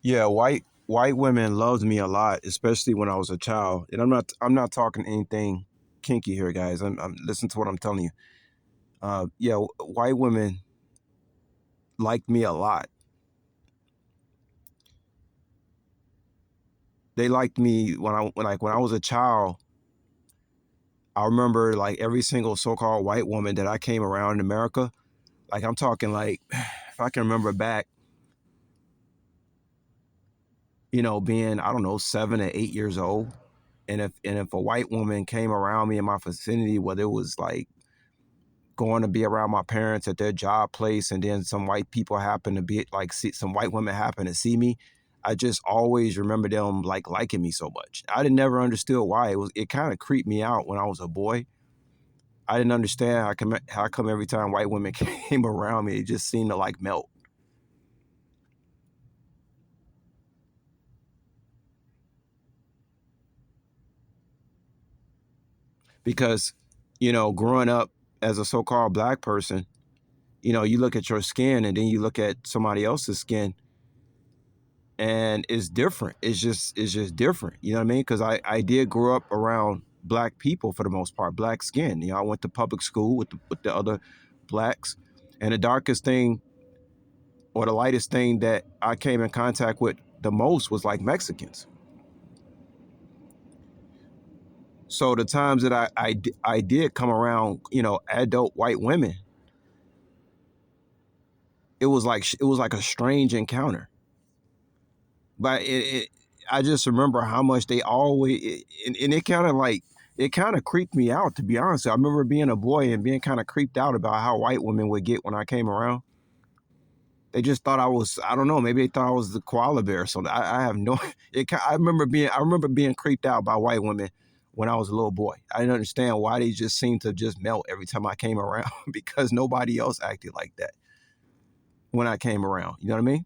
Yeah, white women loved me a lot, especially when I was a child. And I'm not talking anything kinky here, guys. I'm listen to what I'm telling you. Yeah, white women liked me a lot. They liked me when I was a child. I remember like every single so-called white woman that I came around in America. Like I'm talking like if I can remember back, being I don't know 7 or 8 years old, and if a white woman came around me in my vicinity, whether it was like going to be around my parents at their job place, and then some white people happen to be like see some white women happen to see me. I just always remember them like liking me so much. I didn't never understood why. It kind of creeped me out when I was a boy. I didn't understand how come every time white women came around me, it just seemed to like melt. Because, growing up as a so-called black person, you look at your skin and then you look at somebody else's skin, and it's different. It's just different. You know what I mean? Because I did grow up around black people for the most part, black skin. I went to public school with the other blacks, and the darkest thing or the lightest thing that I came in contact with the most was like Mexicans. So the times that I did come around, adult white women, it was like a strange encounter. But I just remember how much they always and it kind of creeped me out, to be honest. I remember being a boy and being kind of creeped out about how white women would get when I came around. They just thought I don't know, maybe they thought I was the koala bear or something. I have no. I remember being creeped out by white women when I was a little boy. I didn't understand why they just seemed to just melt every time I came around because nobody else acted like that when I came around. You know what I mean?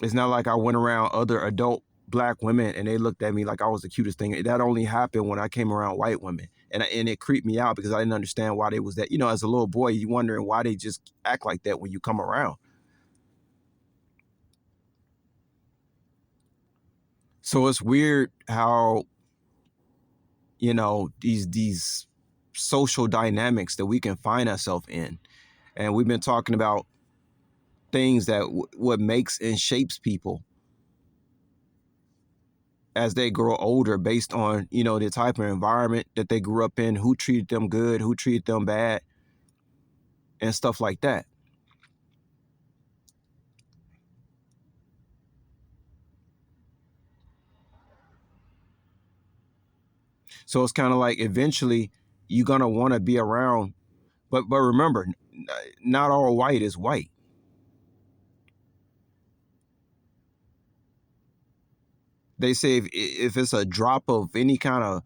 It's not like I went around other adult black women and they looked at me like I was the cutest thing. That only happened when I came around white women, and it creeped me out because I didn't understand why they was that. As a little boy, you wondering why they just act like that when you come around. So it's weird how these social dynamics that we can find ourselves in, and we've been talking about things that what makes and shapes people as they grow older based on the type of environment that they grew up in, who treated them good, who treated them bad, and stuff like that. So it's kind of like eventually you're gonna want to be around, but remember, not all white is white. They say if it's a drop of any kind of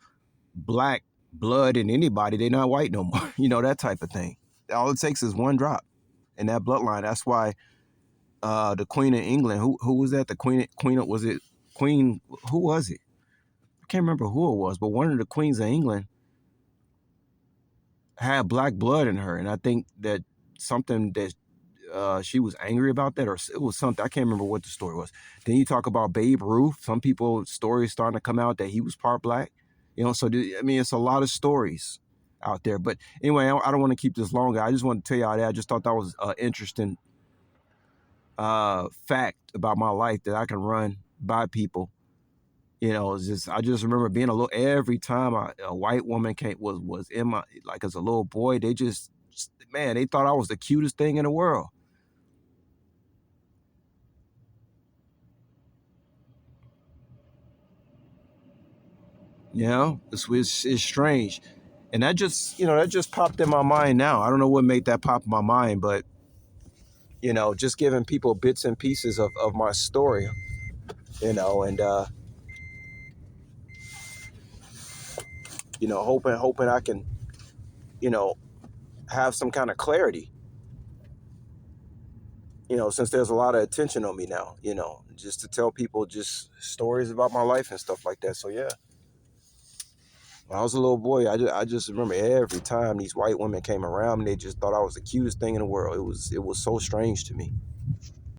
black blood in anybody, they're not white no more. That type of thing. All it takes is one drop in that bloodline. That's why the Queen of England, who was that? The Queen was it Queen? Who was it? I can't remember who it was, but one of the queens of England had black blood in her, and I think that something that she was angry about that, or it was something. I can't remember what the story was. Then you talk about Babe Ruth. Some people stories starting to come out that he was part black. So I mean, it's a lot of stories out there. But anyway, I don't want to keep this longer. I just want to tell y'all that I just thought that was an interesting fact about my life that I can run by people. It's just I just remember being a little every time a white woman came was in my like as a little boy, they just man, they thought I was the cutest thing in the world. It's strange, and that just popped in my mind now. I don't know what made that pop in my mind, but just giving people bits and pieces of my story, and hoping I can you know have some kind of clarity. Since there's a lot of attention on me now, just to tell people just stories about my life and stuff like that. So yeah, when I was a little boy, I just remember every time these white women came around me, they just thought I was the cutest thing in the world. It was so strange to me.